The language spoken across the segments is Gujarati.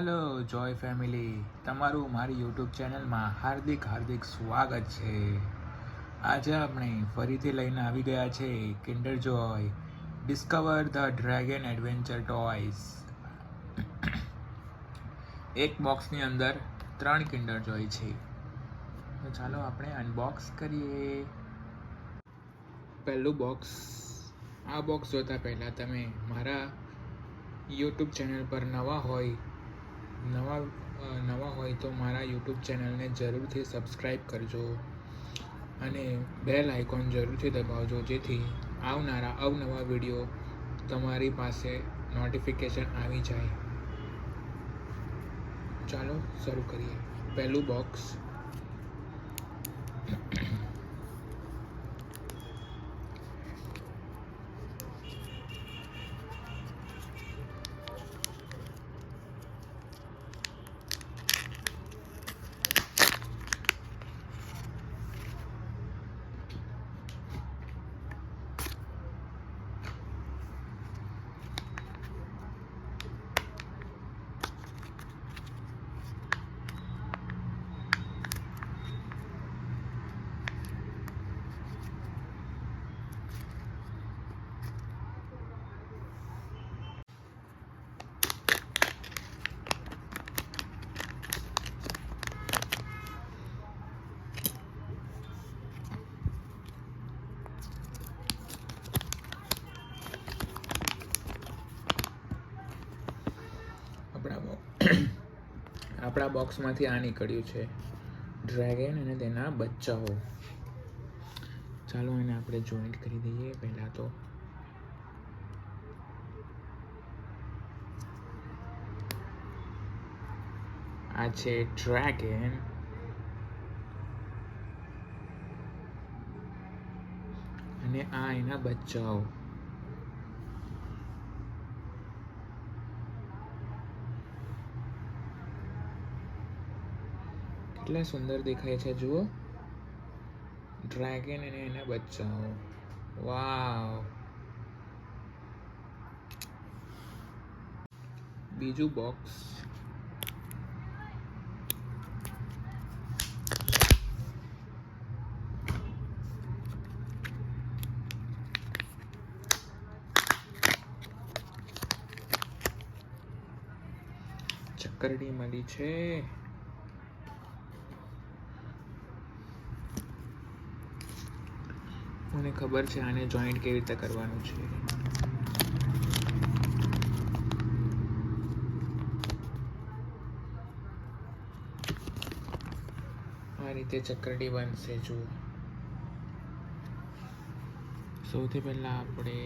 હેલો જોય ફેમિલી, તમારું મારી યુટ્યુબ ચેનલમાં હાર્દિક સ્વાગત છે. આજે આપણે ફરીથી લઈને આવી ગયા છે kinder Joy discover the dragon adventure toys. એક બોક્સની અંદર 3 કિન્ડર જોય છે. તો ચાલો આપણે અનબોક્સ કરીએ. પહેલું બોક્સ. આ બોક્સ જોતા પહેલાં તમે મારા યુટ્યુબ ચેનલ પર નવા હોય તો મારા યુટ્યુબ ચેનલને જરૂરથી સબસ્ક્રાઈબ કરજો અને બેલ આઇકોન જરૂરથી દબાવજો, જેથી આવનારા અવનવા વિડીયો તમારી પાસે નોટિફિકેશન આવી જાય. ચાલો શરૂ કરીએ. પહેલું બોક્સ. આપણા બોક્સમાંથી આ નીકળ્યું છે ડ્રેગન અને તેના બચ્ચાઓ. ચાલો એને આપણે જોઈન્ટ કરી દઈએ. પહેલાં તો આ છે ડ્રેગન અને આ એના બચ્ચાઓ. કેટલા સુંદર દેખાય છે, જુઓ. ડ્રેગન અને એના બચ્ચાઓ. વાવ. બીજું બોક્સ. ચકરડી મળી છે. મને ખબર છે આને જોઈન્ટ કેવી રીતે કરવાનું છે. આ રીતે ચકરડી બનશે. જુઓ, સૌથી પહેલા આપણે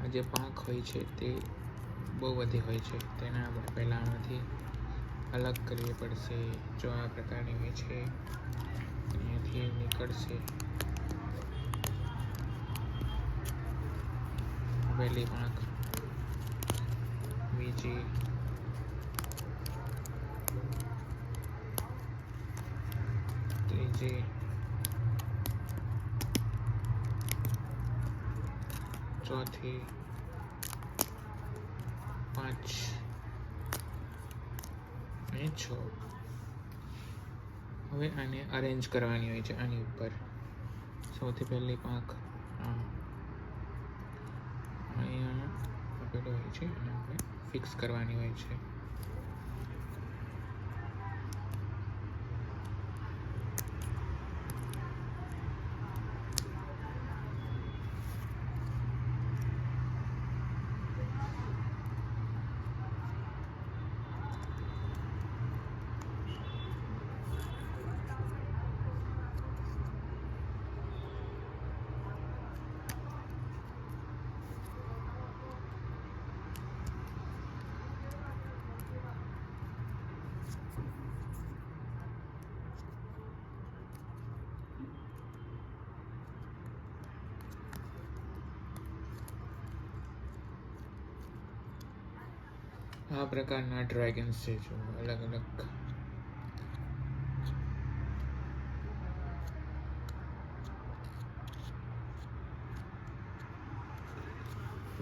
આ જે પાંખ હોય છે તે બહુ બધી હોય છે, તેને આપણે પહેલાં આમાંથી અલગ કરવી પડશે. જો આ પ્રકારની હોય છે, અહીંયાથી નીકળશે. પહેલી પાંખ, બીજી, ત્રીજી, ચોથી, 5 અને 6. હવે આને અરેન્જ કરવાની હોય છે આની ઉપર. સૌથી પહેલી પાંખ અહીંયા આપેલું હોય છે અને આપણે ફિક્સ કરવાની હોય છે. આ પ્રકારના ડ્રેગન્સ છે, જો અલગ અલગ.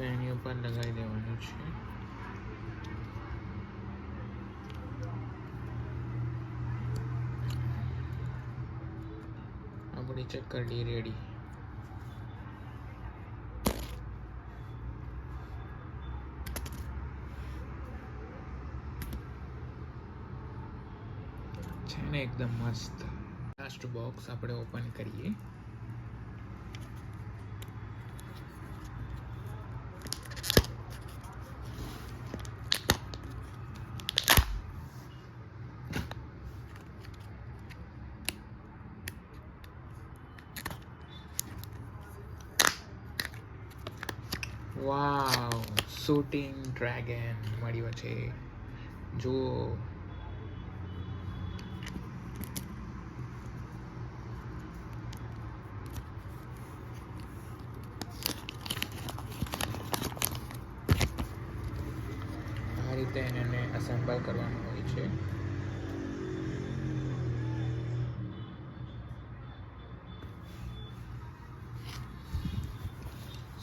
એની ઉપર લગાવી દેવાનું છે. આપણી ચક્કરડી રેડી. છે ને એકદમ મસ્ત. લાસ્ટ બોક્સ આપણે ઓપન કરીએ. વાવ, શૂટિંગ ડ્રેગન મળ્યો છે. જુઓ, આ રીતે એને એસેમ્બલ કરવાનું હોય છે.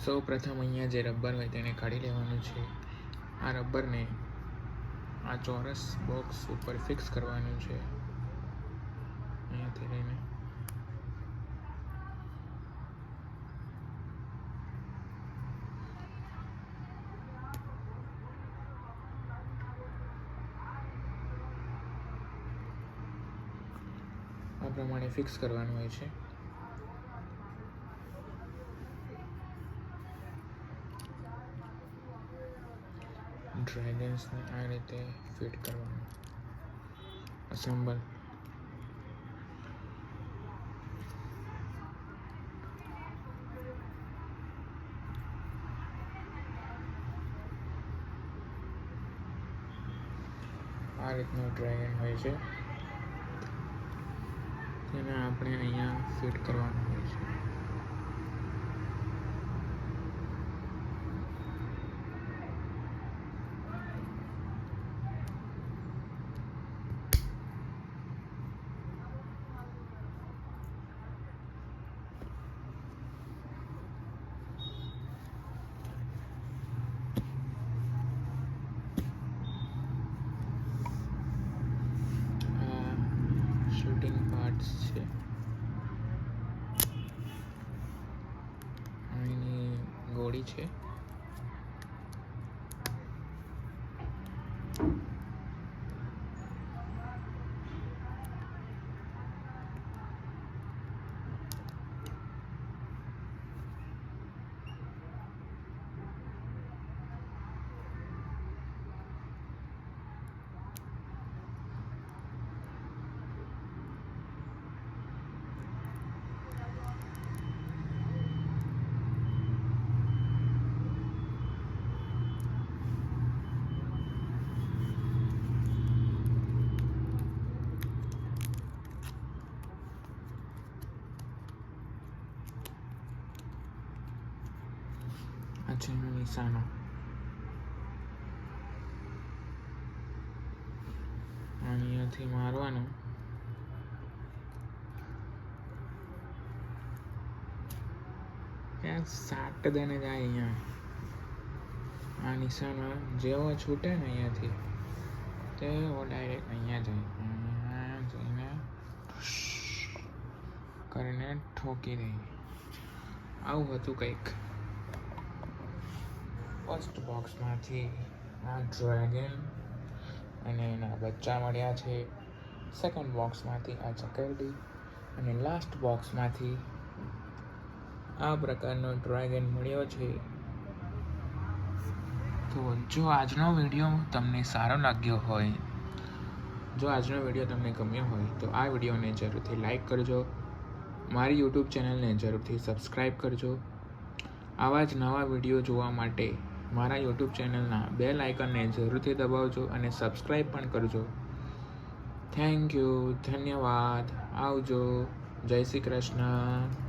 સૌ પ્રથમ અહીંયા જે રબર હોય તેને કાઢી લેવાનું છે. આ રબરને આ ચોરસ બોક્સ ઉપર ફિક્સ કરવાનું છે. અહીંયાથી લઈને આ પ્રમાણે ફિક્સ કરવાનું હોય છે. ડ્રેગન્સને આ રીતે ફિટ કરવાનું. અસેમ્બલ. આ રીતનું ડ્રેગન હોય છે, તેને આપણે અહીંયા ફિટ કરવાનું હોય છે. શૂટિંગ પાર્ટ્સ છે. અહીંની ગોળી છે. આ છે એનો નિશાનો. અહીંયાથી મારવાનું. ક્યાં સાટ દેને જાય અહીંયા. આ નિશાનો જેવો છૂટે ને અહીંયાથી તેવો ડાયરેક્ટ અહીંયા જાય. અહીંયા જઈને કરીને ઠોકી દે. આવું હતું કંઈક. ફર્સ્ટ બોક્સમાંથી આ ડ્રેગન અને એના બચ્ચા મળ્યા છે. સેકન્ડ બોક્સમાંથી આ ચકરડી અને લાસ્ટ બોક્સમાંથી આ પ્રકારનો ડ્રેગન મળ્યો છે. તો જો આજનો વિડીયો તમને સારો લાગ્યો હોય, જો આજનો વિડીયો તમને ગમ્યો હોય તો આ વિડીયોને જરૂરથી લાઈક કરજો. મારી યુટ્યુબ ચેનલને જરૂરથી સબસ્ક્રાઈબ કરજો. આવા જ નવા વિડીયો જોવા માટે મારા યુટ્યુબ ચેનલના બેલ આઇકનને જરૂરથી દબાવજો અને સબસ્ક્રાઈબ પણ કરજો. થેન્ક યુ, ધન્યવાદ, આવજો, જય શ્રી કૃષ્ણ.